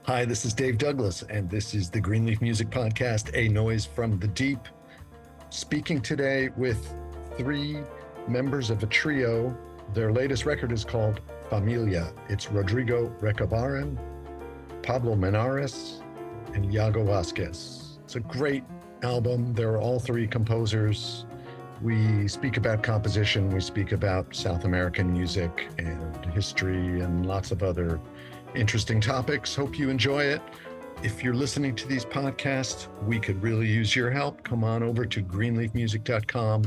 Hi, this is Dave Douglas, and this is the Greenleaf Music Podcast, A Noise from the Deep. Speaking today with three members of a trio. Their latest record is called Familia. It's Rodrigo Recabarren, Pablo Menares, and Yago Vasquez. It's a great album. They're all three composers. We speak about composition, we speak about South American music and history and lots of other interesting topics. Hope you enjoy it. If you're listening to these podcasts, we could really use your help. Come on over to greenleafmusic.com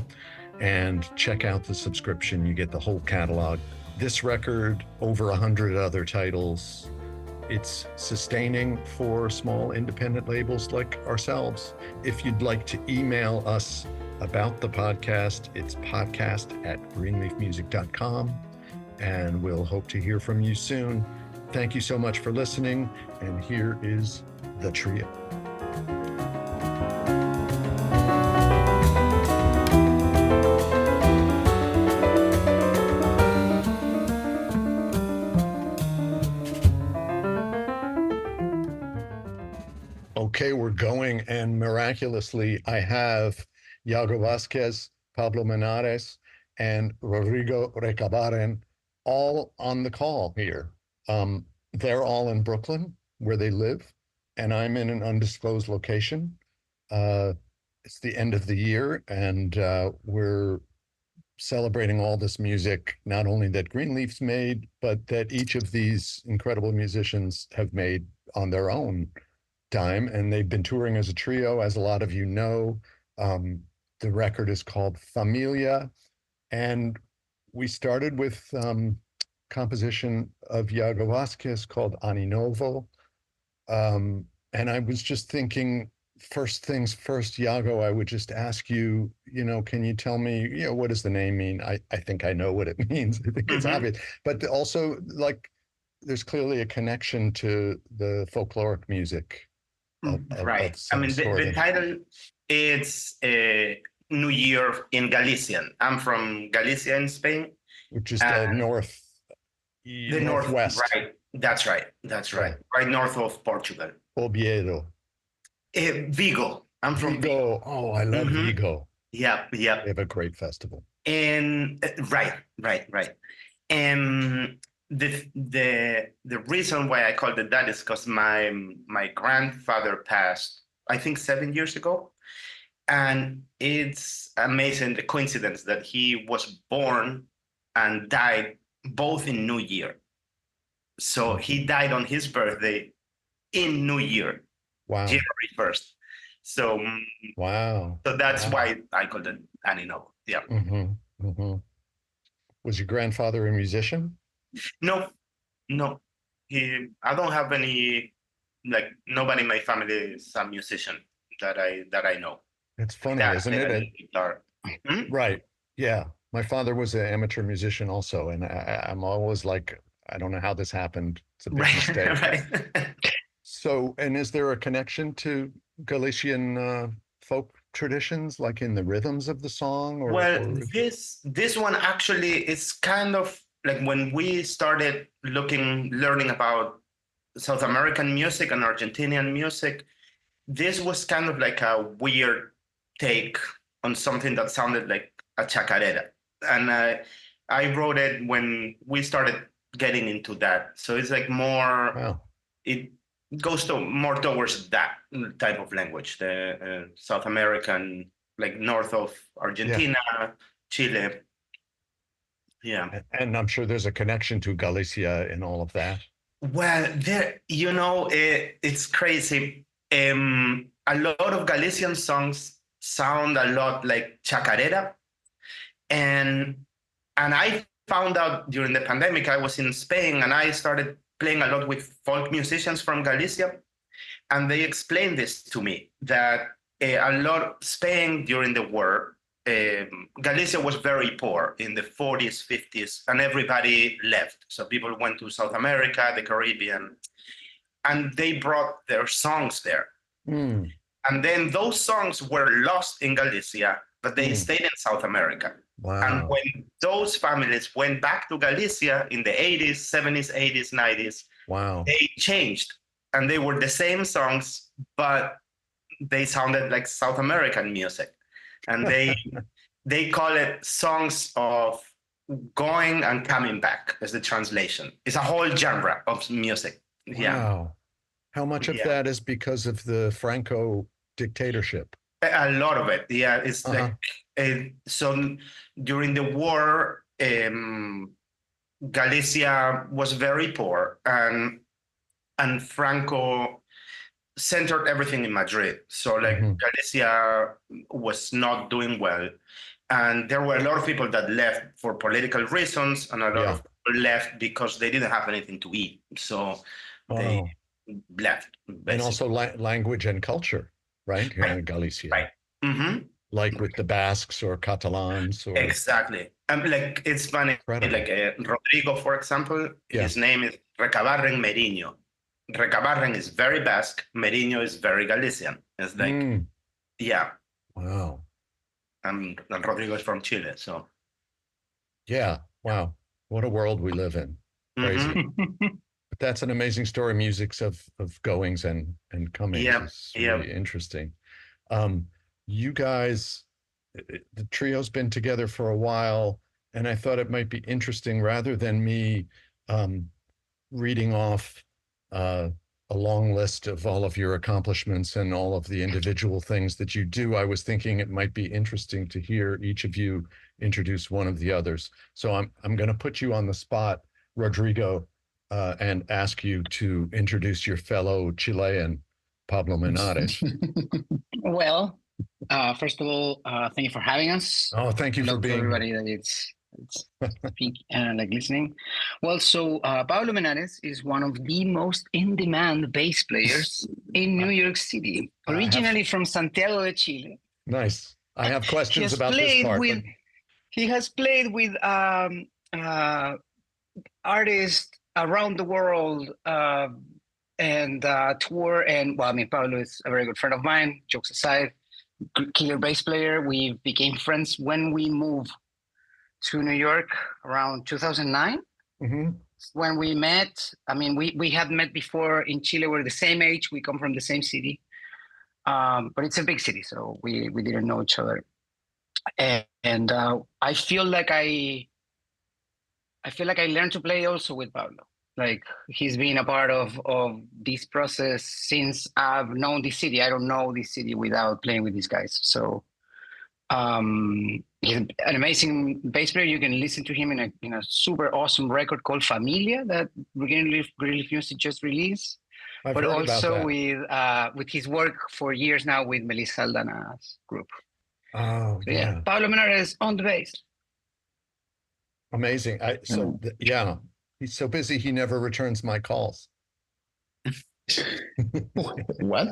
and check out the subscription. You get the whole catalog. This record, over 100 other titles. It's sustaining for small independent labels like ourselves. If you'd like to email us about the podcast, it's podcast@greenleafmusic.com, and we'll hope to hear from you soon. Thank you so much for listening, and here is the trio. Okay, we're going, and miraculously, I have Yago Vasquez, Pablo Menares, and Rodrigo Recabarren all on the call here. They're all in Brooklyn, where they live, and I'm in an undisclosed location. It's the end of the year, and we're celebrating all this music, not only that Greenleaf's made, but that each of these incredible musicians have made on their own time, and they've been touring as a trio, as a lot of you know. The record is called Familia, and we started with composition of Yago Vasquez called Ani Novo. And I was just thinking, first things first, Yago, I would just ask you, can you tell me, what does the name mean? I think I know what it means. I think it's obvious. But also, there's clearly a connection to the folkloric music. Right. The title is New Year in Galician. I'm from Galicia in Spain. Which is the northwest. Right. That's right. Right north of Portugal. Oviedo. Vigo. I'm from Vigo. Oh, I love Vigo. Yeah. They have a great festival. And right. And the reason why I called it that is because my grandfather passed, I think 7 years ago. And it's amazing, the coincidence that he was born and died both in New Year. So he died on his birthday in New Year, January 1st. So wow. So that's why I called it Ani Novo. Yeah. Was your grandfather a musician? No. I don't have any, nobody in my family is a musician that I know. It's funny, isn't it? Right. Yeah. My father was an amateur musician also, and I'm always like, I don't know how this happened. It's a big mistake. Right. So, and is there a connection to Galician folk traditions, like in the rhythms of the song? This one actually is kind of like when we started learning about South American music and Argentinian music, this was kind of like a weird take on something that sounded like a chacarera. And I wrote it when we started getting into that. So it's like more, it goes more towards that type of language, the South American, like north of Argentina, Chile. Yeah. And I'm sure there's a connection to Galicia in all of that. Well, it's crazy. A lot of Galician songs sound a lot like chacarera. And I found out during the pandemic, I was in Spain and I started playing a lot with folk musicians from Galicia. And they explained this to me, that a lot of Spain during the war, Galicia was very poor in the 40s, 50s, and everybody left. So people went to South America, the Caribbean, and they brought their songs there. And then those songs were lost in Galicia, but they stayed in South America. Wow. And when those families went back to Galicia in the 80s, 70s, 80s, 90s, wow, they changed and they were the same songs, but they sounded like South American music, and they call it songs of going and coming back as the translation. It's a whole genre of music. Yeah. Wow. How much of Yeah. that is because of the Franco dictatorship? A lot of it. Yeah. It's like, so during the war, Galicia was very poor, and Franco centered everything in Madrid. So like Galicia was not doing well. And there were a lot of people that left for political reasons, and a lot of people left because they didn't have anything to eat. So they left, basically. And also language and culture, right? Here in Galicia. Right. Mm-hmm. Like with the Basques or Catalans. Or... Exactly. Like, it's funny. Incredible. Like Rodrigo, for example, his name is Recabarren Merino. Recabarren is very Basque. Merino is very Galician. It's like, yeah. Wow. And Rodrigo is from Chile, so. Yeah. Wow. What a world we live in. Crazy. But that's an amazing story. Music's of goings and comings. Yeah. It's really interesting. You guys, the trio's been together for a while, and I thought it might be interesting, rather than me reading off a long list of all of your accomplishments and all of the individual things that you do, I was thinking it might be interesting to hear each of you introduce one of the others. So I'm going to put you on the spot, Rodrigo, and ask you to introduce your fellow Chilean, Pablo Menares. Well, first of all, thank you for having us. Oh, thank you for being here. Everybody that it's like listening. Well, so Pablo Menares is one of the most in-demand bass players in New York City, originally from Santiago de Chile. Nice. I have questions about this part. He has played with artists around the world and tour. And well, I mean, Pablo is a very good friend of mine. Jokes aside, killer bass player. We became friends when we moved to New York around 2009. When we met, I mean, we had met before in Chile. We're the same age. We come from the same city, but it's a big city, so we didn't know each other. And I feel like I learned to play also with Pablo. Like, he's been a part of this process since I've known this city. I don't know this city without playing with these guys. So he's an amazing bass player. You can listen to him in a super awesome record called Familia that Greenleaf Music just released. But also with his work for years now with Melissa Aldana's group. Oh, so, yeah. Pablo Menares on the bass. Amazing. He's so busy he never returns my calls. What?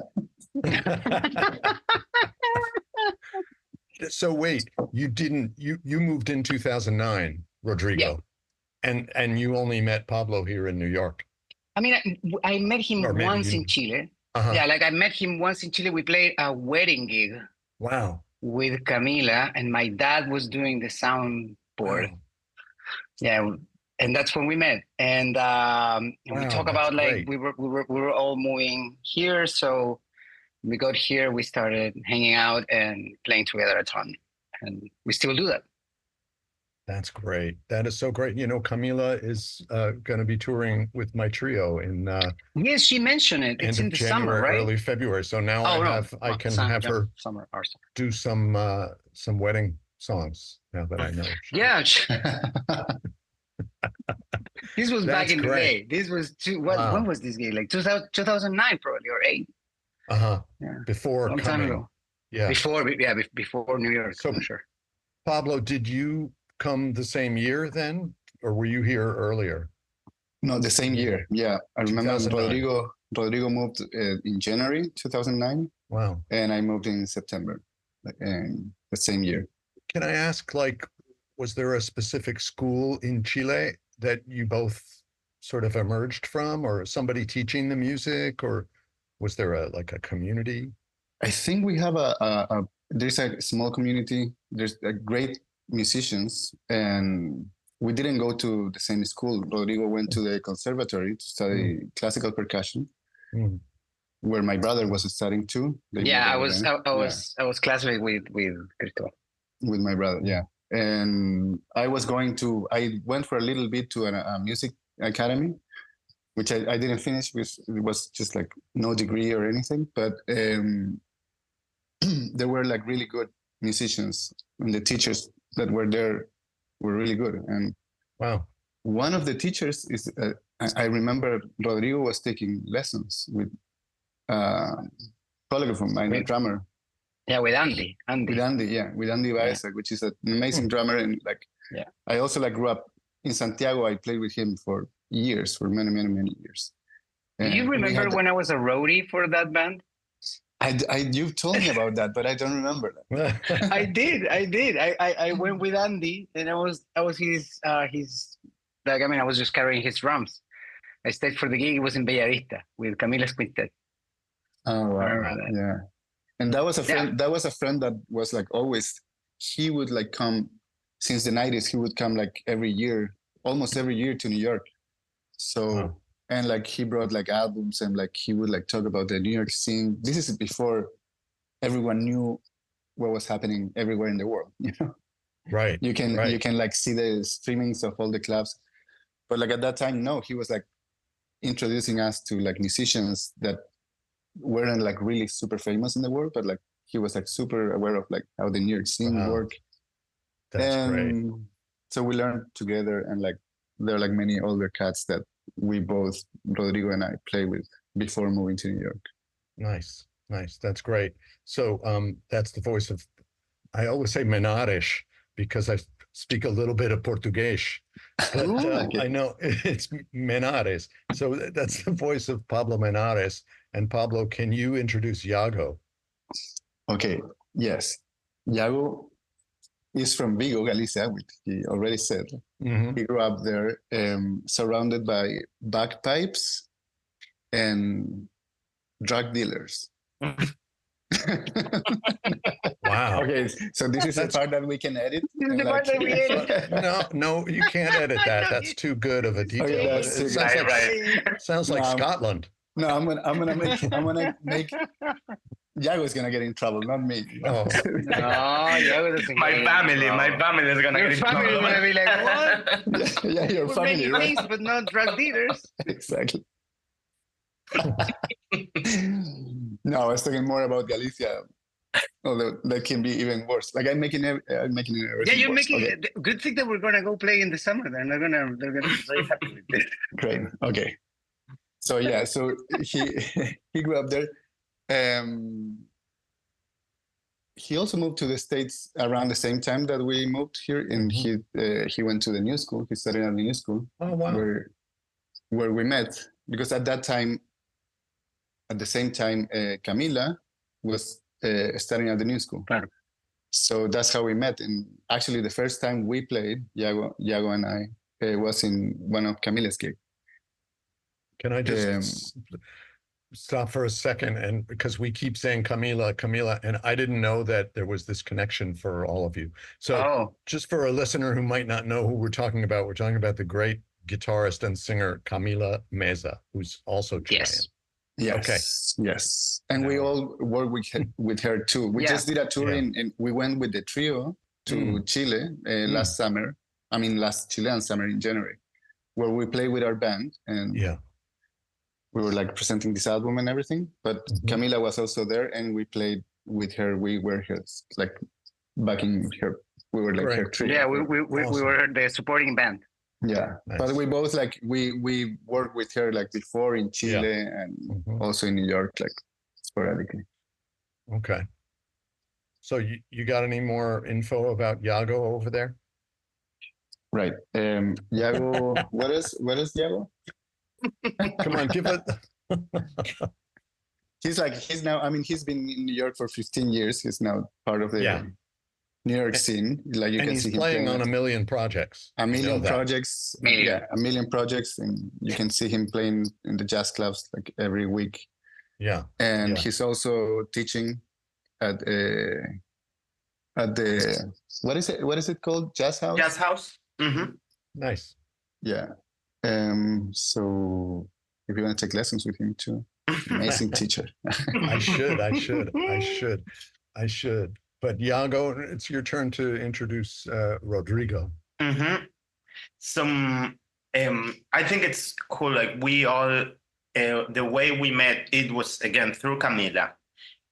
So wait, you moved in 2009, Rodrigo, and you only met Pablo here in New York. I mean, I met him once in Chile. Yeah, like I met him once in Chile. We played a wedding gig. Wow. With Camila, and my dad was doing the soundboard. Wow. Yeah, and that's when we met. And we talk about like we were all moving here, so we got here. We started hanging out and playing together a ton, and we still do that. That's great. That is so great. You know, Camila is going to be touring with my trio in. Yes, she mentioned it. It's in the January, summer, right? Early February. So now I can have her do some wedding songs. Now that I know. Yeah. This was back in the day. This was when was this game? Like 2009 probably, or 8. Yeah. Before long time ago. Yeah. Before New York. So I'm sure. Pablo, did you come the same year then, or were you here earlier? No, the same year. Yeah, I remember Rodrigo moved in January 2009. Wow. And I moved in September, the same year. Can I ask, like, was there a specific school in Chile that you both sort of emerged from, or somebody teaching the music, or was there a community? I think we have there's a small community. There's a great musicians, and we didn't go to the same school. Rodrigo went to the conservatory to study classical percussion, Mm. where my brother was studying too. They Yeah, I moved was over there. I was classmate with Cristobal. With my brother, yeah. And I went for a little bit to a music academy, which I didn't finish because it was just like no degree or anything. But there were like really good musicians, and the teachers that were there were really good. And Wow. one of the teachers is, I remember Rodrigo was taking lessons with colleague of mine, a drummer. Yeah, with Andy. With Andy Baez, which is an amazing drummer. And like, I also like grew up in Santiago. I played with him for years, for many, many, many years. Do you remember when I was a roadie for that band? You've told me about that, but I don't remember that. I did. I went with Andy, and I was his like, I mean, I was just carrying his drums. I stayed for the gig. It was in Bellavista with Camila's quintet. Oh wow! Yeah, and that was a friend. Yeah. That was a friend that was like always. He would like come since the 90s. He would come like every year, almost every year to New York. So and like he brought like albums and like he would like talk about the New York scene. This is before everyone knew what was happening everywhere in the world. You know, Right. you can like see the streamings of all the clubs, but like at that time, no, he was like introducing us to like musicians that weren't like really super famous in the world, but like he was like super aware of like how the New York scene worked. That's great. So we learned together, and like there are like many older cats that we both, Rodrigo and I, play with before moving to New York. Nice. That's great. So that's the voice of, I always say Menares because I speak a little bit of Portuguese, but I know it's Menares. So that's the voice of Pablo Menares. And Pablo, can you introduce Yago? Okay, yes. Yago is from Vigo, Galicia, which he already said. Mm-hmm. He grew up there, surrounded by bagpipes and drug dealers. Wow. Okay, so this is the part that we can edit. This is the part that we edit. No, you can't edit that. That's too good of a detail. Okay, It sounds like Scotland. No, I'm gonna make. Yago's gonna get in trouble, not me. Oh. No, Yago doesn't. My family is gonna Your get in family is trouble. gonna be like, what? Yeah, your We're family, making right? things, but not drug dealers. Exactly. No, I was talking more about Galicia. Although that can be even worse. Like I'm making it. Yeah, you're worse. making. Okay. Good thing that we're gonna go play in the summer. They're gonna be very happy with this. Great. Okay. So yeah, so he grew up there. He also moved to the States around the same time that we moved here, and he went to the new school. He studied at the new school. Oh wow! Where we met, because at that time, at the same time, Camila was studying at the new school. Claro. So that's how we met. And actually, the first time we played, Yago and I, was in one of Camila's gigs. Can I just stop for a second? And because we keep saying Camila, and I didn't know that there was this connection for all of you. So just for a listener who might not know who we're talking about the great guitarist and singer Camila Meza, who's also Chilean. Yes. Yes. And we all work with her too. We just did a tour and we went with the trio to Chile last summer. I mean, last Chilean summer in January, where we played with our band and we were like presenting this album and everything. But Camila was also there and we played with her. We were her, like backing her. We were like her trio. Yeah, we were the supporting band. Yeah, nice. But we both like we worked with her like before in Chile and also in New York, like sporadically. Okay. So you got any more info about Yago over there? Right. Yago, what is Yago? Come on, give it. He's now. I mean, he's been in New York for 15 years. He's now part of the New York scene. Like you can see him playing on a million projects. A million projects. Yeah, a million projects, and you can see him playing in the jazz clubs like every week. Yeah. And he's also teaching at the what is it called? Jazz House? Jazz House. Mm-hmm. Nice. Yeah. So if you want to take lessons with him too. Amazing teacher. I should. But Yago, it's your turn to introduce Rodrigo. Mm-hmm. I think it's cool. Like we all, the way we met, it was again through Camila,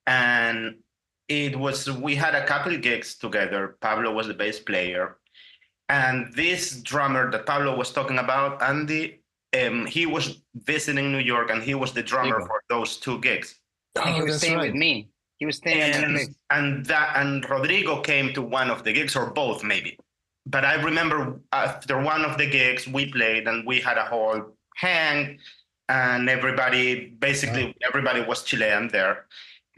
and we had a couple gigs together. Pablo was the bass player, and this drummer that Pablo was talking about, Andy, he was visiting New York, and he was the drummer for those two gigs. And he was staying with me. He was staying at my place. And Rodrigo came to one of the gigs, or both maybe. But I remember after one of the gigs we played, and we had a whole hang, and everybody was Chilean there,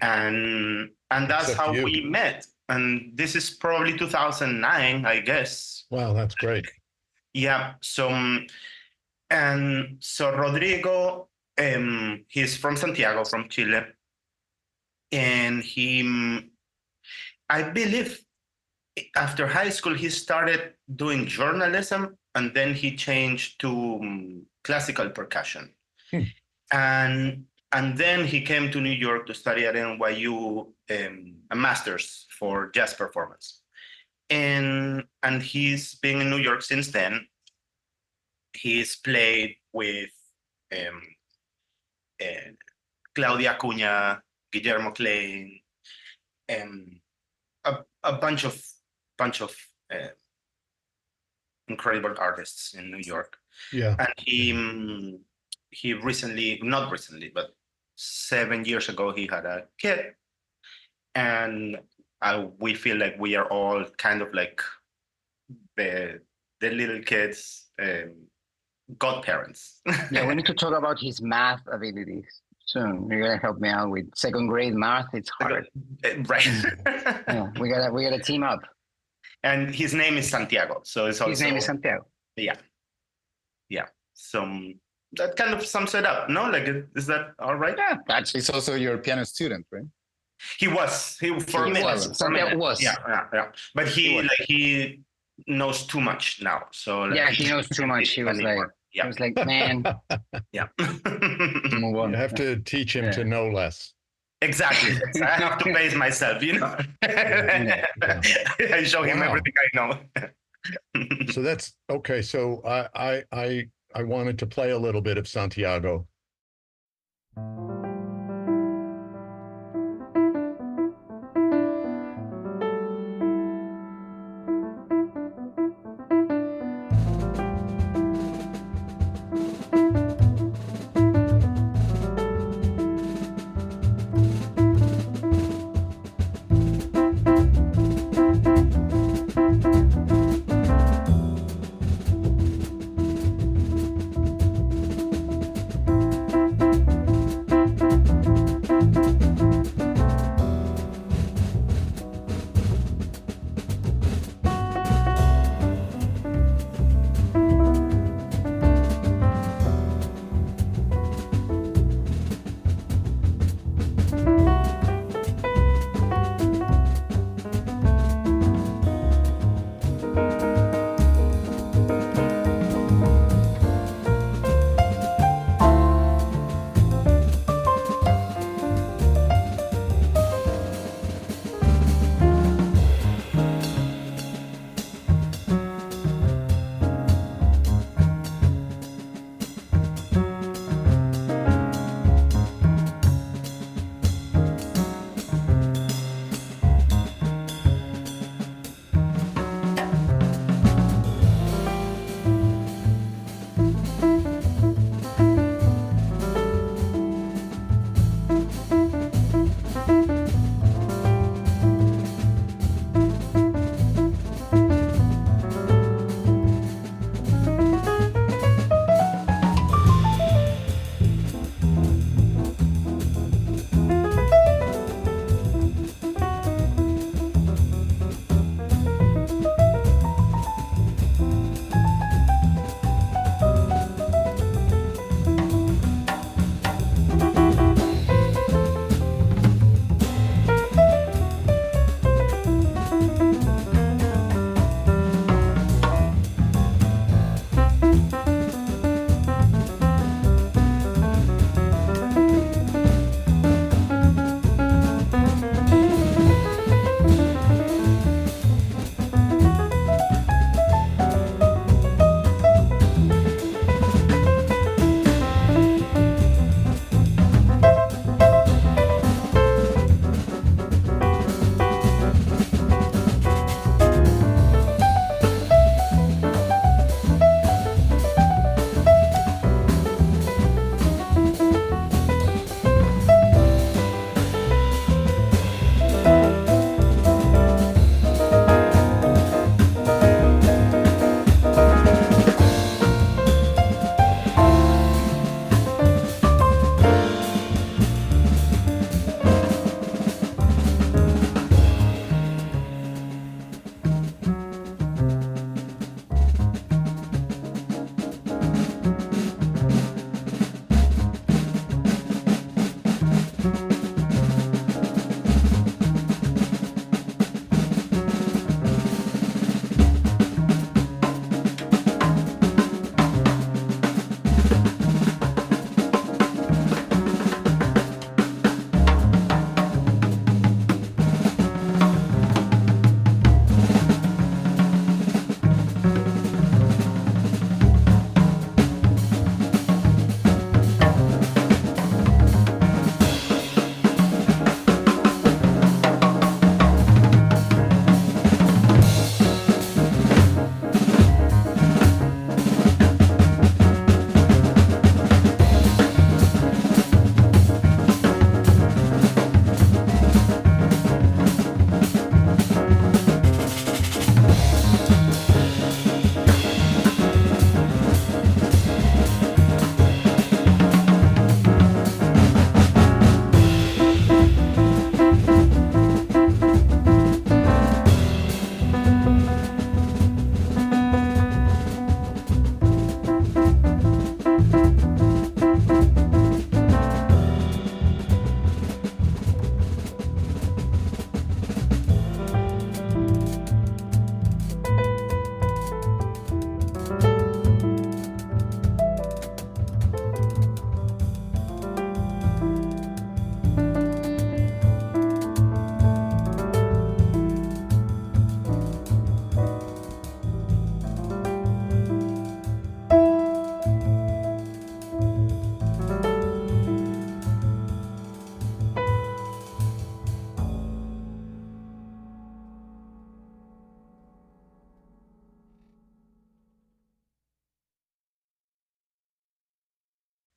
and that's Except how you. we met. And this is probably 2009, I guess. Wow, that's great. Yeah. So Rodrigo, he's from Santiago, from Chile, and I believe after high school he started doing journalism, and then he changed to classical percussion. And then he came to New York to study at NYU, a master's for jazz performance. And he's been in New York since then. He's played with Claudia Cunha, Guillermo Klein, a bunch of incredible artists in New York. Yeah. And he recently, not recently, but 7 years ago, he had a kid. And we feel like we are all kind of like the little kids' godparents. Yeah, we need to talk about his math abilities soon. You're gonna help me out with second grade math. It's hard. Right. Yeah, we gotta team up. And his name is Santiago. So it's also, his name is Santiago. Yeah. So that kind of sums it up. No, like, is that all right? Yeah, He's also your piano student, right? He was. Santiago was. Yeah. But he knows too much now. So like, yeah, he knows too much. He was like, man. Yeah. Move on. You have to teach him to know less. Exactly. I have to pace myself, Yeah. I show him everything I know. So that's okay. So I wanted to play a little bit of Santiago.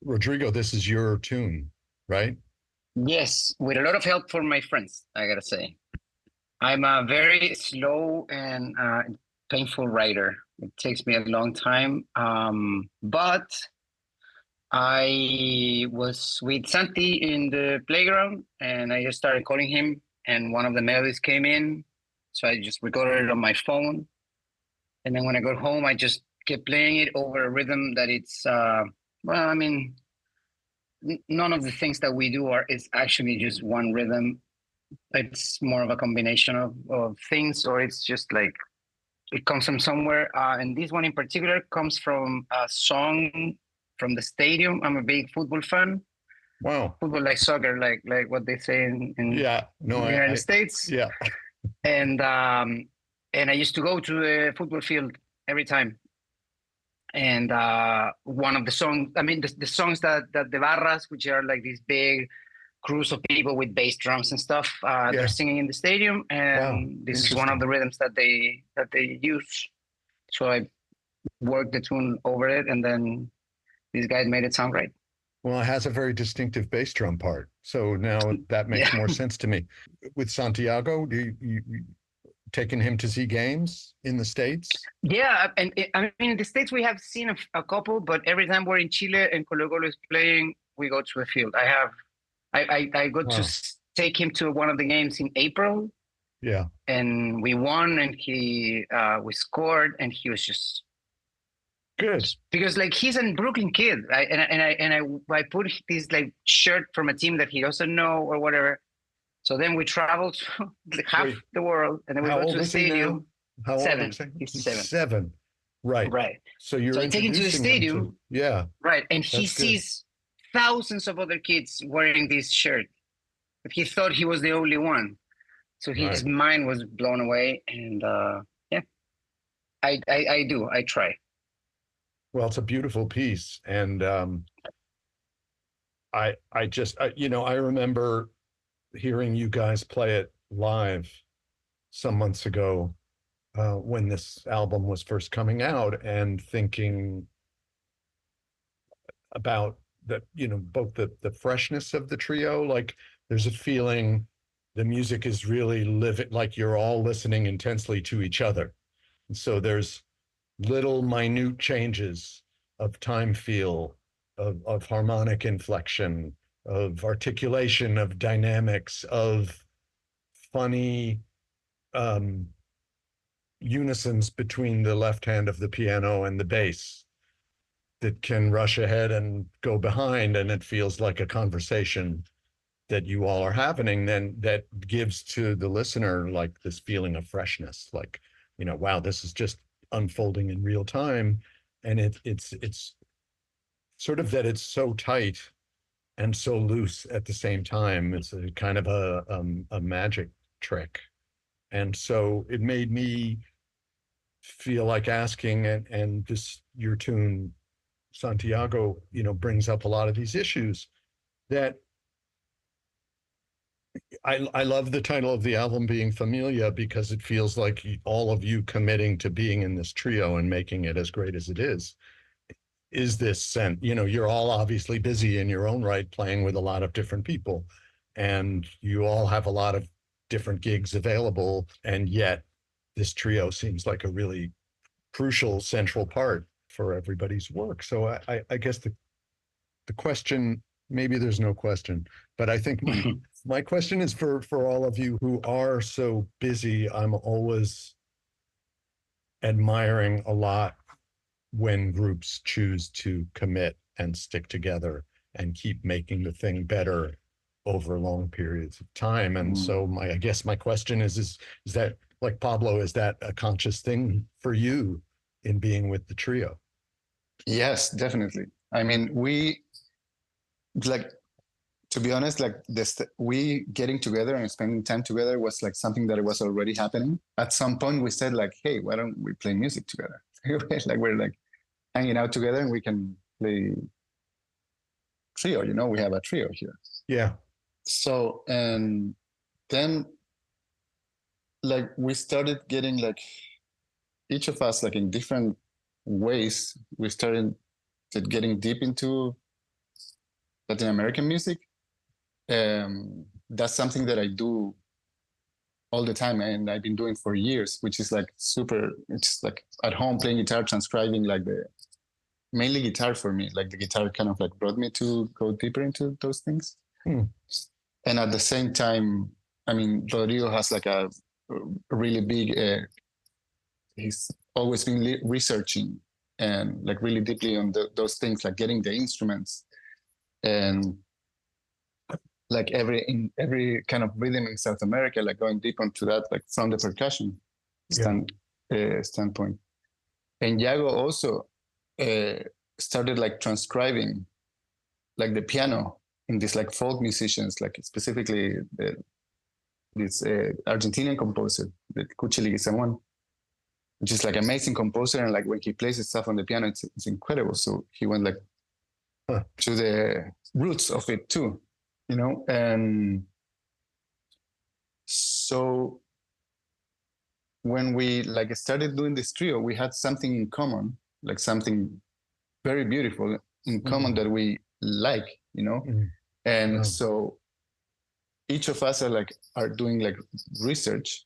Rodrigo, this is your tune, right? Yes, with a lot of help from my friends, I gotta say. I'm a very slow and painful writer. It takes me a long time. But I was with Santi in the playground and I just started calling him, and one of the melodies came in. So I just recorded it on my phone. And then when I got home, I just kept playing it over a rhythm that it's, well, I mean, none of the things that we do is actually just one rhythm. It's more of a combination of things, or it's just like it comes from somewhere. And this one in particular comes from a song from the stadium. I'm a big football fan. Wow. Football like soccer, like what they say in Yeah. No, the United States. Yeah. And I used to go to the football field every time. And one of the songs, I mean, the songs that the barras, which are like these big crews of people with bass drums and stuff, they're singing in the stadium, and this is one of the rhythms that they use. So I worked the tune over it, and then these guys made it sound right. Well, it has a very distinctive bass drum part, so now that makes more sense to me. With Santiago, do you taken him to see games in the States? Yeah, and I mean, in the States we have seen a couple, but every time we're in Chile and Colo Colo is playing, we go to a field. I got to take him to one of the games in April. Yeah. And we won, and we scored, and he was just good because like he's a Brooklyn kid, right? And I put this like shirt from a team that he doesn't know or whatever. So then we traveled half the world, and then we go to the stadium. How old seven. is he? He's 7. 7. Right. Right. So you're I take him to the stadium. Yeah. Right. And he sees thousands of other kids wearing this shirt. But he thought he was the only one. So his mind was blown away. And yeah, I do. I try. Well, it's a beautiful piece. And I remember hearing you guys play it live some months ago when this album was first coming out, and thinking about that, both the freshness of the trio. Like there's a feeling the music is really living, like you're all listening intensely to each other. And so there's little minute changes of time feel, of harmonic inflection, of articulation, of dynamics, of funny unisons between the left hand of the piano and the bass that can rush ahead and go behind, and it feels like a conversation that you all are having, then that gives to the listener like this feeling of freshness, like, wow, this is just unfolding in real time. And it's sort of that it's so tight and so loose at the same time. It's a kind of a magic trick. And so it made me feel like asking, and this, your tune, Santiago, brings up a lot of these issues that I love the title of the album being Familia, because it feels like all of you committing to being in this trio and making it as great as it is this sense, you're all obviously busy in your own right, playing with a lot of different people, and you all have a lot of different gigs available, and yet this trio seems like a really crucial central part for everybody's work. So I guess the question, maybe there's no question, but I think my question is for all of you who are so busy. I'm always admiring a lot when groups choose to commit and stick together and keep making the thing better over long periods of time. And so I guess my question is that, like Pablo, is that a conscious thing for you in being with the trio? Yes, definitely. I mean, we, like, to be honest, like we getting together and spending time together was like something that was already happening. At some point we said like, hey, why don't we play music together? Like we're like hanging out together and we can play trio, we have a trio here. Yeah. So, and then like we started getting like each of us like in different ways, we started getting deep into Latin American music. That's something that I do all the time, and I've been doing for years, which is like super. It's like at home playing guitar, transcribing, like mainly guitar for me. Like the guitar kind of like brought me to go deeper into those things. And at the same time, I mean, Rodrigo has like a really big. He's always been researching and like really deeply on those things, like getting the instruments and like every kind of rhythm in South America, like going deep into that, like from the percussion standpoint. And Yago also started like transcribing like the piano in these like folk musicians, like specifically this Argentinian composer, the Cuchi Leguizamón, which is like amazing composer. And like when he plays his stuff on the piano, it's incredible. So he went like to the roots of it too, you know? And so when we like started doing this trio, we had something in common, like something very beautiful in common that we like, you know? And so each of us are doing like research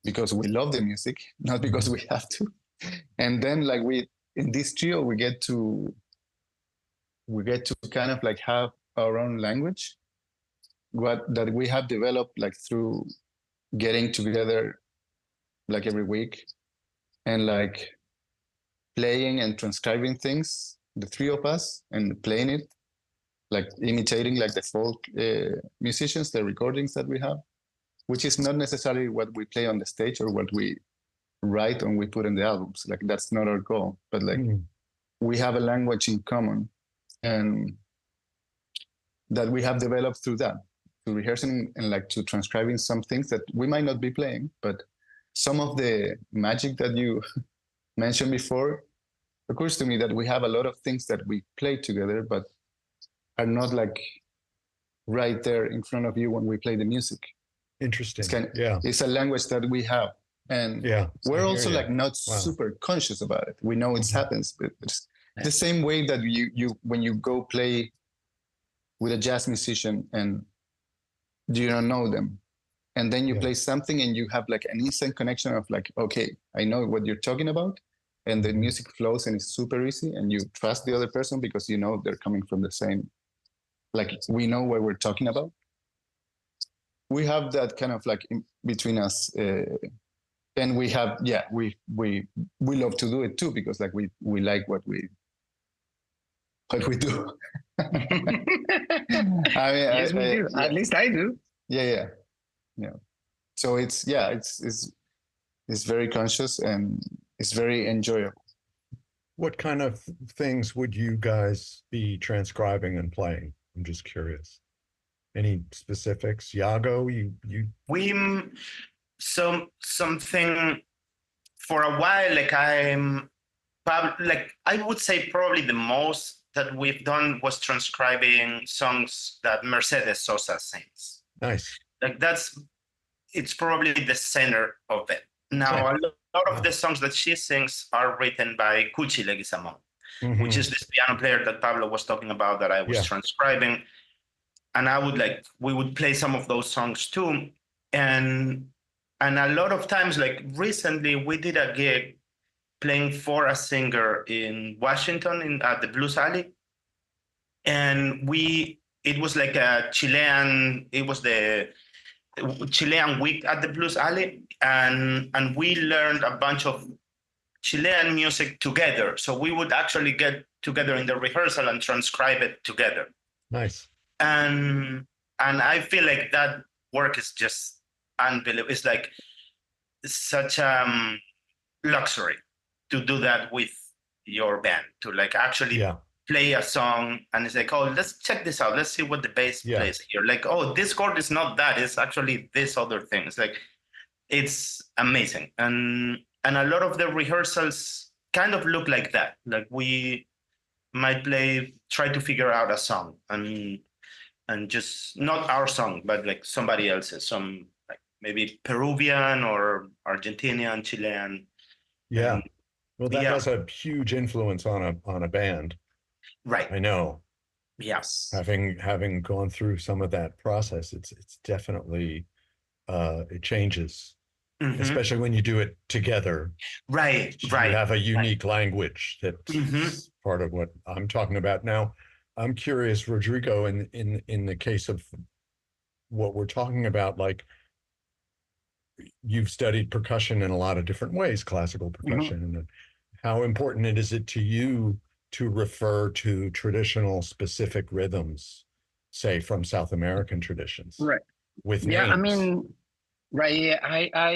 because we love the music, not because we have to. And then like in this trio, we get to kind of like have our own language, that we have developed like through getting together like every week and like playing and transcribing things, the three of us, and playing it, like imitating like the folk musicians, the recordings that we have, which is not necessarily what we play on the stage or what we write and we put in the albums. Like that's not our goal, but like we have a language in common, and that we have developed through that, to rehearsing and like to transcribing some things that we might not be playing, but some of the magic that you mentioned before occurs to me, that we have a lot of things that we play together, but are not like right there in front of you when we play the music. Interesting. It's a language that we have, and we're also like not super conscious about it. We know it happens, but it's the same way that you when you go play with a jazz musician and you don't know them, and then you play something and you have like an instant connection of like, okay, I know what you're talking about, and the music flows and it's super easy, and you trust the other person because you know they're coming from the same, like we know what we're talking about. We have that kind of like in between us, and we have we love to do it too, because like we like what we do. Yes, we do. At least I do. Yeah. So it's very conscious and it's very enjoyable. What kind of things would you guys be transcribing and playing? I'm just curious. Any specifics? Yago, you we something for a while, like I would say probably the most that we've done was transcribing songs that Mercedes Sosa sings. Nice. Like it's probably the center of it. Now, a lot of the songs that she sings are written by Cuchi Leguizamón, which is this piano player that Pablo was talking about that I was transcribing. And we would play some of those songs too. And a lot of times, like recently, we did a gig playing for a singer in Washington at the Blues Alley. And it was like it was the Chilean week at the Blues Alley. And we learned a bunch of Chilean music together. So we would actually get together in the rehearsal and transcribe it together. Nice. And I feel like that work is just unbelievable. It's like such luxury to do that with your band, to like actually play a song and it's like, oh, let's check this out. Let's see what the bass plays here. Like, oh, this chord is not that. It's actually this other thing. It's like, it's amazing. And a lot of the rehearsals kind of look like that. Like we might try to figure out a song and just not our song, but like somebody else's, some like maybe Peruvian or Argentinian, Chilean. Yeah. Well, that has a huge influence on a band. Right. I know. Yes. Having gone through some of that process, it's definitely it changes, especially when you do it together. Right. You Right. have a unique language that's part of what I'm talking about. Now, I'm curious, Rodrigo, in the case of what we're talking about, like you've studied percussion in a lot of different ways, classical percussion, and how important is it to you to refer to traditional specific rhythms, say from South American traditions, Right. with Yeah, names? I mean, right. Yeah, I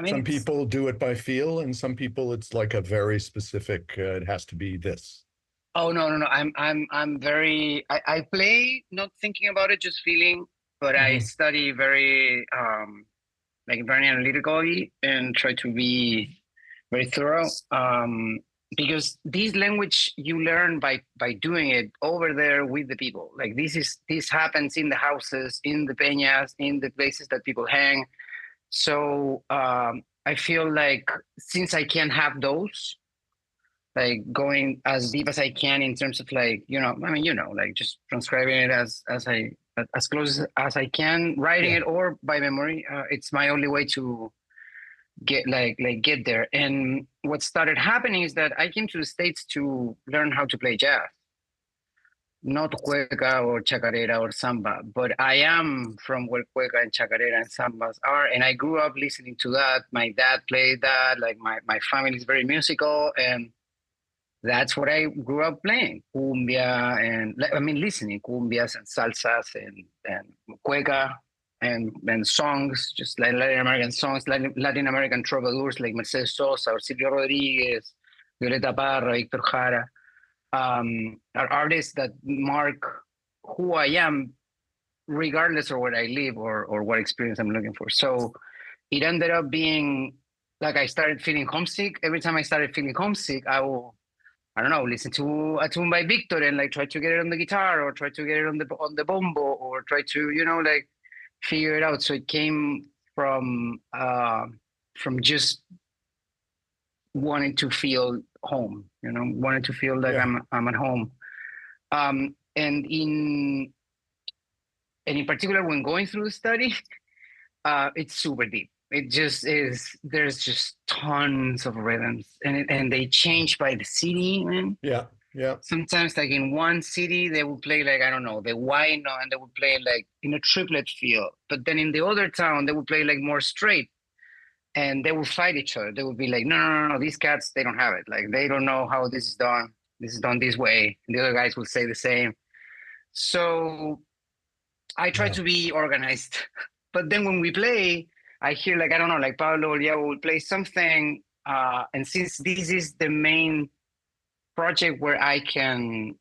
mean, Some people do it by feel, and some people it's like a very specific. It has to be this. Oh no. I'm very. I play not thinking about it, just feeling. But I study very like very analytically and try to be very thorough. Because this language you learn by doing it over there with the people. Like this happens in the houses, in the peñas, in the places that people hang. So I feel like since I can have those, like going as deep as I can in terms of like, I mean, like just transcribing it as close as I can, writing it or by memory. It's my only way to get there. And what started happening is that I came to the States to learn how to play jazz, not cueca or chacarera or samba, but I am from where cueca and chacarera and sambas are. And I grew up listening to that. My dad played that. Like my family is very musical, and that's what I grew up playing, cumbia, and listening cumbias and salsas and cueca and songs, just like Latin American songs, Latin American troubadours like Mercedes Sosa or Silvio Rodriguez, Violeta Parra, Victor Jara, are artists that mark who I am, regardless of where I live or what experience I'm looking for. So it ended up being like I started feeling homesick. Every time I started feeling homesick, I don't know, listen to a tune by Victor and like try to get it on the guitar or try to get it on the bombo or try to like figure it out. So it came from just wanting to feel home, wanting to feel like I'm at home. And in particular, when going through the study, it's super deep. It just is. There's just tons of rhythms, and they change by the city, man. Yeah. Sometimes, like in one city, they will play like I don't know the huayno, and they will play like in a triplet feel. But then in the other town, they will play like more straight, and they will fight each other. They will be like, no, these cats, they don't have it. Like they don't know how this is done. This is done this way. And the other guys will say the same. So I try to be organized. But then when we play, I hear like, I don't know, like Pablo or Yago will play something. And since this is the main project where I can,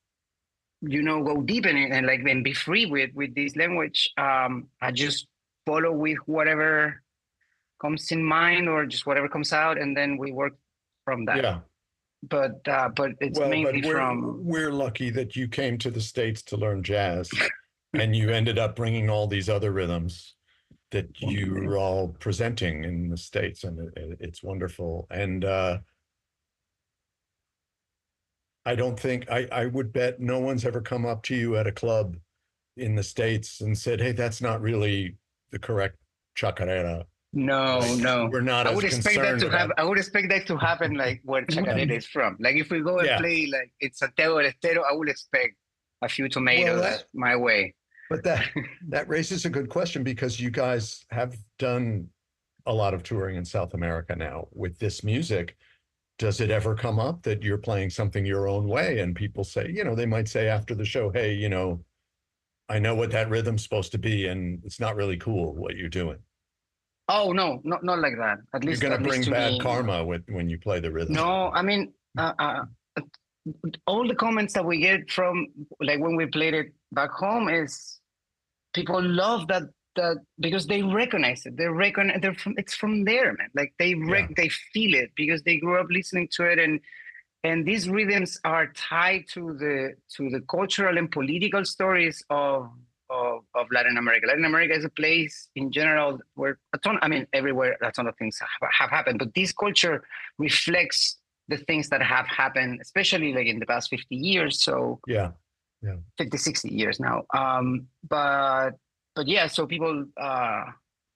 go deep in it and be free with this language, I just follow with whatever comes in mind or just whatever comes out. And then we work from that. Yeah. But it's mainly we're lucky that you came to the States to learn jazz and you ended up bringing all these other rhythms that you're all presenting in the States, and it's wonderful. And I don't think I would bet no one's ever come up to you at a club in the States and said, hey, that's not really the correct chacarera. No. We're not I as would expect that to happen. I would expect that to happen like where chacarera is from. Like if we go and play like in Santiago del Estero, I would expect a few tomatoes my way. But that raises a good question, because you guys have done a lot of touring in South America now with this music. Does it ever come up that you're playing something your own way and people say, they might say after the show, hey, I know what that rhythm's supposed to be and it's not really cool what you're doing? Oh, no, not like that. At least you're going to bring bad karma when you play the rhythm. No, I mean, all the comments that we get from like when we played it back home is people love that because they recognize it. It's from there, man. Like they feel it because they grew up listening to it, and these rhythms are tied to the cultural and political stories of Latin America. Latin America is a place in general where everywhere a ton of things have happened, but this culture reflects the things that have happened, especially like in the past 50 years. So Yeah. 50, 60 years now. But yeah, so people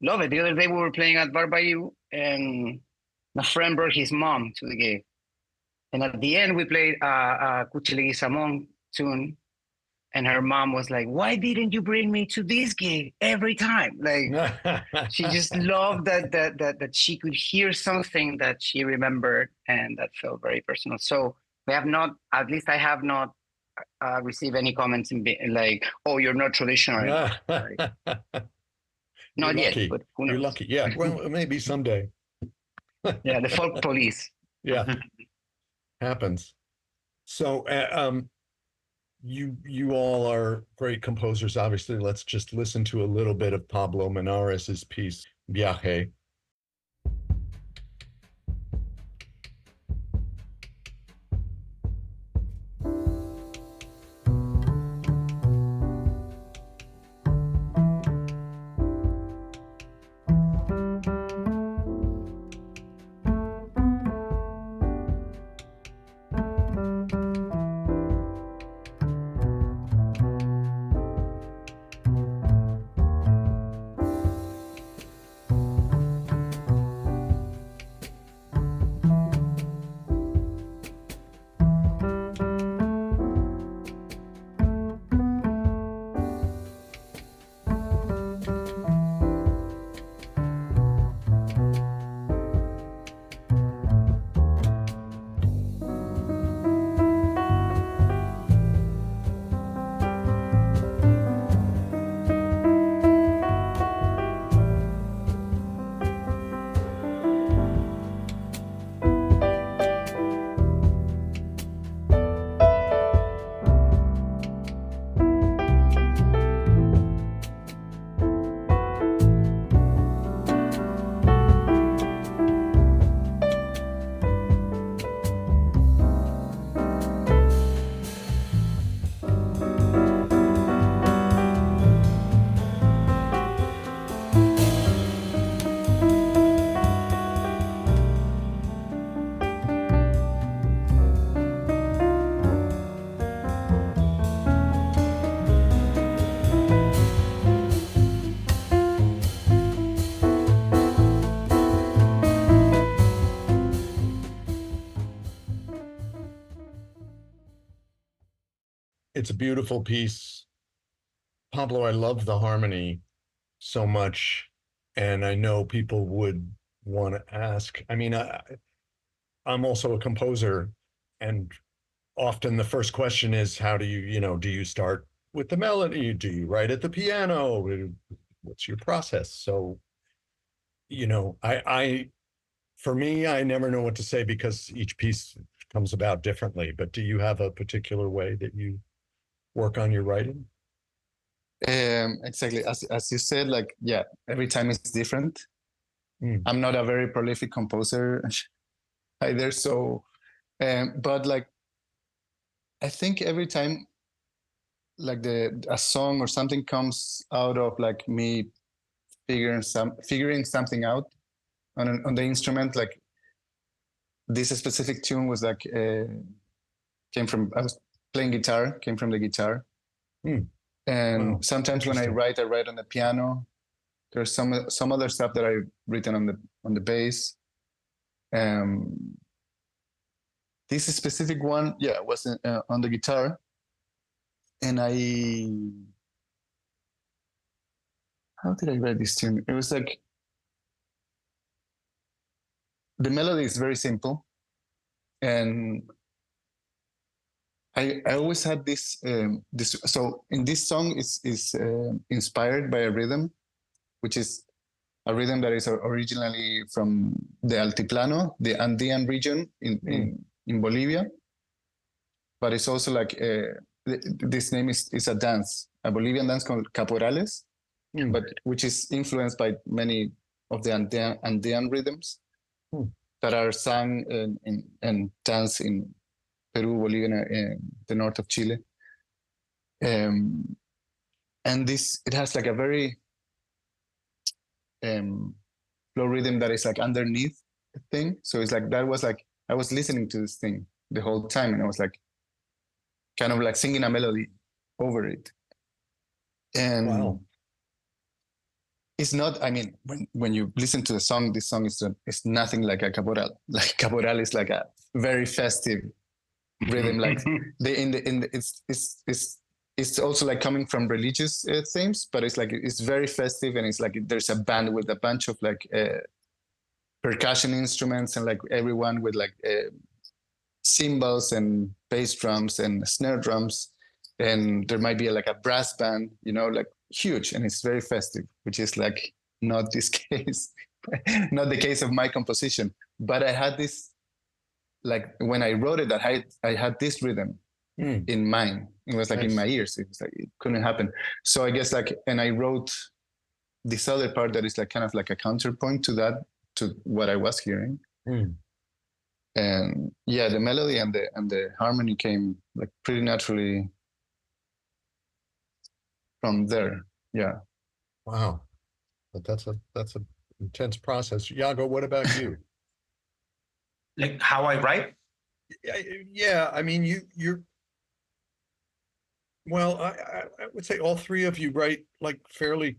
love it. The other day we were playing at Barbayou, and my friend brought his mom to the gig. And at the end, we played Kuchiligi Samon tune. And her mom was like, "Why didn't you bring me to this gig every time?" Like, she just loved that she could hear something that she remembered and that felt very personal. So we have not, at least I have not received any comments like, "Oh, you're not traditional enough." Right? Not yet, lucky. but who knows? You're lucky. Yeah. Well, maybe someday. Yeah, the folk police. Yeah. Happens. So, you all are great composers. Obviously, let's just listen to a little bit of Pablo Menares's piece, Viaje. It's a beautiful piece. Pablo, I love the harmony so much. And I know people would want to ask. I mean, I'm also a composer, and often the first question is, how do do you start with the melody? Do you write at the piano? What's your process? So, for me, I never know what to say because each piece comes about differently. But do you have a particular way that you work on your writing? Exactly. As you said, like, yeah, every time it's different. I'm not a very prolific composer either. So, but like, I think every time like a song or something comes out of like me figuring something out on the instrument, like this specific tune was like came from, I was playing guitar, came from the guitar. And Wow, sometimes when I write on the piano. There's some other stuff that I've written on the bass. This specific one, yeah, was on the guitar, and how did I write this tune? It was like the melody is very simple, and I always had this this. So in this song is inspired by a rhythm, which is a rhythm that is originally from the Altiplano, the Andean region in Bolivia. But it's also like, this name is a dance, a Bolivian dance called caporales, but which is influenced by many of the Andean rhythms that are sung and danced in Peru, Bolivia, and the north of Chile. And it has like a very flow rhythm that is like underneath the thing. So it's like, that was like I was listening to this thing the whole time, and I was like, kind of like singing a melody over it. And Wow. it's not, I mean, when you listen to the song, this song is nothing like a caporal. Like caporal is like a very festive rhythm. Like it's also like coming from religious themes, but it's like, it's very festive, and it's like there's a band with a bunch of like percussion instruments, and like everyone with like cymbals and bass drums and snare drums, and there might be like a brass band, you know, like huge, and it's very festive, which is like not this case, not the case of my composition. But I had this, like when I wrote it, that I had this rhythm in mind. It was like in my ears. It was like it couldn't happen. So I guess like, and I wrote this other part that is like kind of like a counterpoint to that, to what I was hearing. And yeah, the melody and the harmony came like pretty naturally from there. Yeah. Wow. But that's a intense process. Yago, what about you? Like how I write? Yeah, I mean, you're well, I would say all three of you write like fairly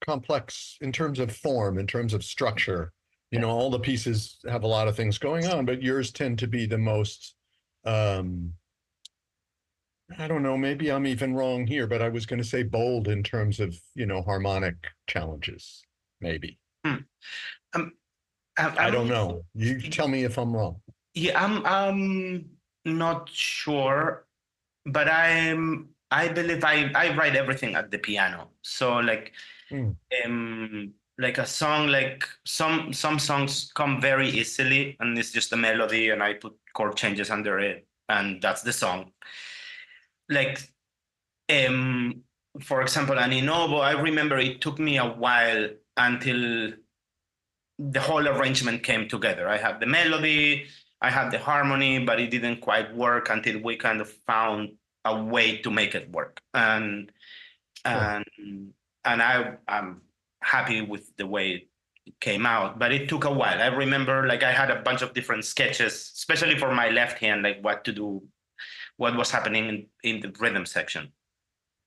complex in terms of form, in terms of structure. You know, all the pieces have a lot of things going on, but yours tend to be the most, I don't know, maybe I'm even wrong here, but I was going to say bold in terms of, you know, harmonic challenges, maybe. I don't know. You tell me if I'm wrong. Yeah, I'm not sure, but I believe I write everything at the piano. So like a song, like some songs come very easily, and it's just a melody, and I put chord changes under it, and that's the song. Like for example, Aninovo, I remember it took me a while until the whole arrangement came together. I had the melody, I had the harmony, but it didn't quite work until we kind of found a way to make it work. And I'm happy with the way it came out, but it took a while. I remember like I had a bunch of different sketches, especially for my left hand, like what to do, what was happening in the rhythm section.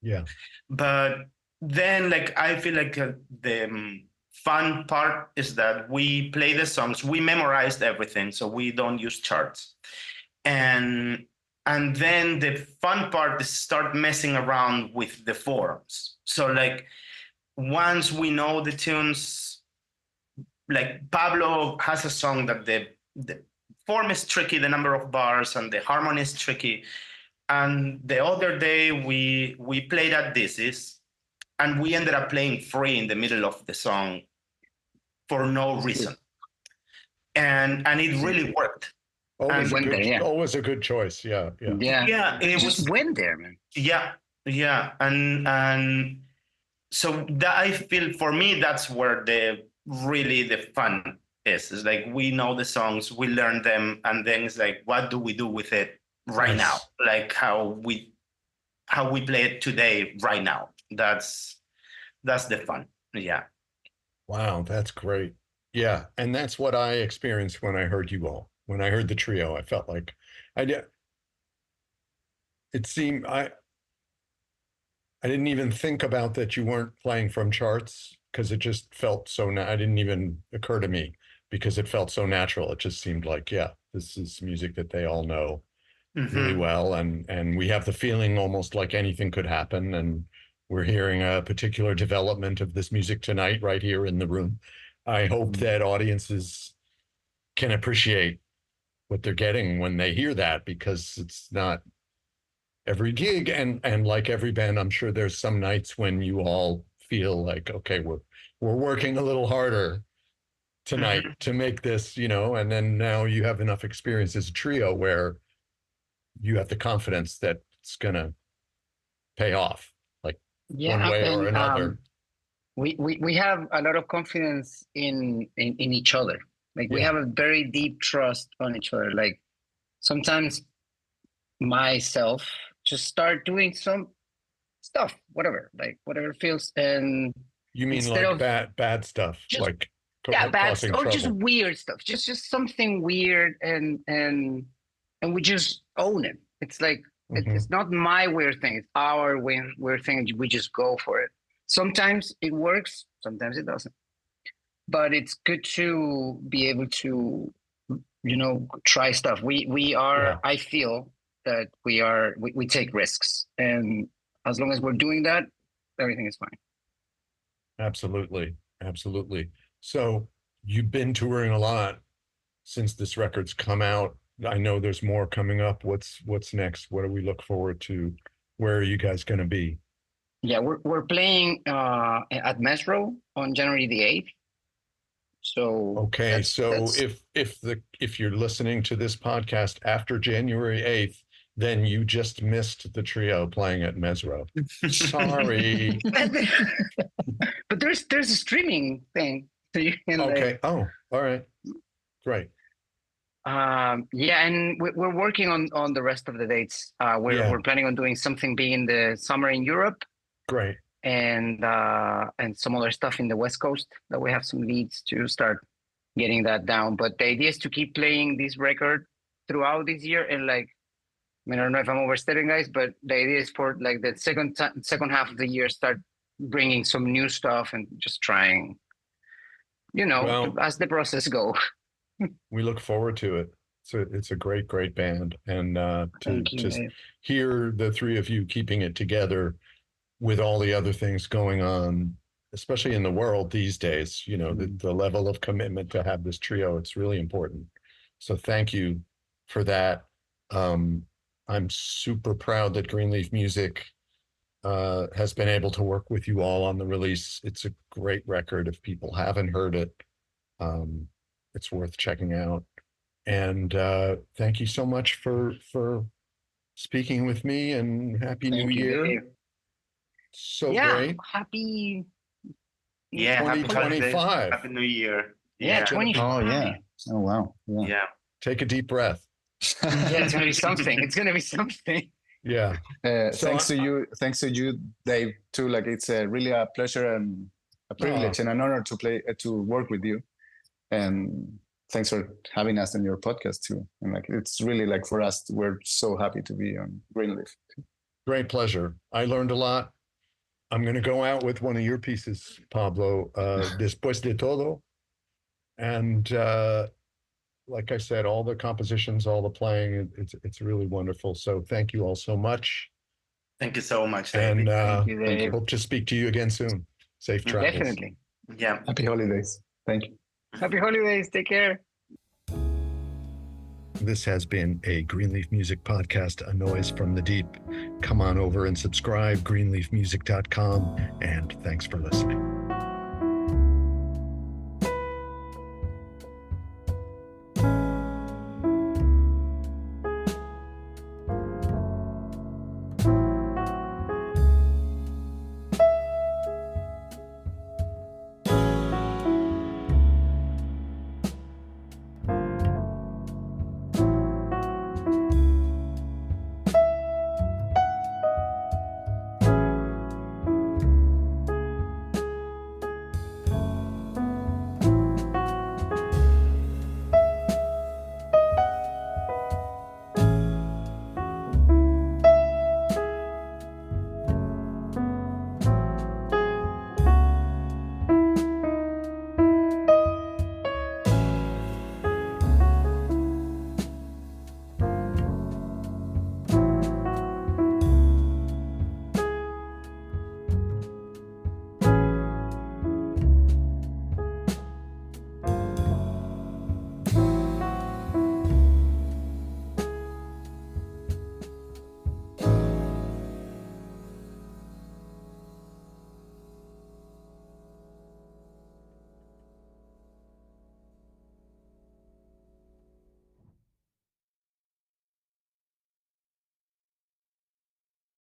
Yeah. But then like I feel like the fun part is that we play the songs, we memorized everything, so we don't use charts. And then the fun part is start messing around with the forms. So like once we know the tunes, like Pablo has a song that the form is tricky, the number of bars, and the harmony is tricky. And the other day we played at This, and we ended up playing free in the middle of the song for no reason. And it really worked. Always a good choice. Yeah. It just went there, man. Yeah. And so that I feel for me, that's where the fun is. It's like we know the songs, we learn them, and then it's like, what do we do with it right now? Like how we play it today, right now. That's the fun. Yeah. Wow, that's great. Yeah, and that's what I experienced when I heard you all. When I heard the trio, I felt like it seemed I didn't even think about that you weren't playing from charts, because it just felt so I didn't even occur to me, because it felt so natural. It just seemed like, yeah, this is music that they all know really well, and we have the feeling almost like anything could happen, and we're hearing a particular development of this music tonight right here in the room. I hope that audiences can appreciate what they're getting when they hear that, because it's not every gig, and like every band, I'm sure there's some nights when you all feel like, okay, we're working a little harder tonight to make this, you know, and then now you have enough experience as a trio where you have the confidence that it's gonna pay off, like one way or another. We have a lot of confidence in each other. Like we have a very deep trust on each other. Like sometimes myself just start doing some stuff, whatever feels. And you mean like bad stuff, like Yeah, bad causing or just trouble. weird stuff. Just something weird, and we just own it. It's like Mhm. it's not my weird thing. It's our weird thing. We just go for it. Sometimes it works. Sometimes it doesn't. But it's good to be able to, try stuff. We are. Yeah. I feel that we take risks, and as long as we're doing that, everything is fine. Absolutely. Absolutely. So you've been touring a lot since this record's come out. I know there's more coming up. What's next? What do we look forward to? Where are you guys going to be? Yeah, we're playing at Mesro on January the 8th. So Okay, so that's if you're listening to this podcast after January 8th, then you just missed the trio playing at Mesro. Sorry. but there's a streaming thing. So you can Okay. Oh, all right. Great. yeah, and we're working on the rest of the dates. We're planning on doing something big in the summer in Europe. Great. And some other stuff in the West Coast that we have some leads to start getting that down. But the idea is to keep playing this record throughout this year. And I don't know if I'm overstating, guys, but the idea is for the second half of the year, start bringing some new stuff and just trying, as the process go. We look forward to it. So it's a great band, and to just hear the three of you keeping it together with all the other things going on, especially in the world these days, the level of commitment to have this trio, it's really important. So thank you for that. I'm super proud that Greenleaf Music has been able to work with you all on the release. It's a great record. If people haven't heard it, it's worth checking out. And thank you so much for speaking with me, and Happy New Year. Dave. So great. Happy. Yeah, 2025. Happy New Year. Yeah, 25. Oh yeah. Oh wow. Yeah. Take a deep breath. Yeah, it's gonna be something. It's gonna be something. Yeah. Thanks to you, Dave. Too. It's really a pleasure and a privilege and an honor to work with you. And thanks for having us on your podcast too. And it's really for us, we're so happy to be on Greenleaf. Great pleasure. I learned a lot. I'm going to go out with one of your pieces, Pablo, Después de Todo. And like I said, all the compositions, all the playing, it's really wonderful. So thank you all so much. Thank you so much, David. And hope to speak to you again soon. Safe travels. Definitely. Yeah. Happy holidays. Thank you. Happy holidays. Take care. This has been a Greenleaf Music podcast, A Noise from the Deep. Come on over and subscribe, greenleafmusic.com, and thanks for listening.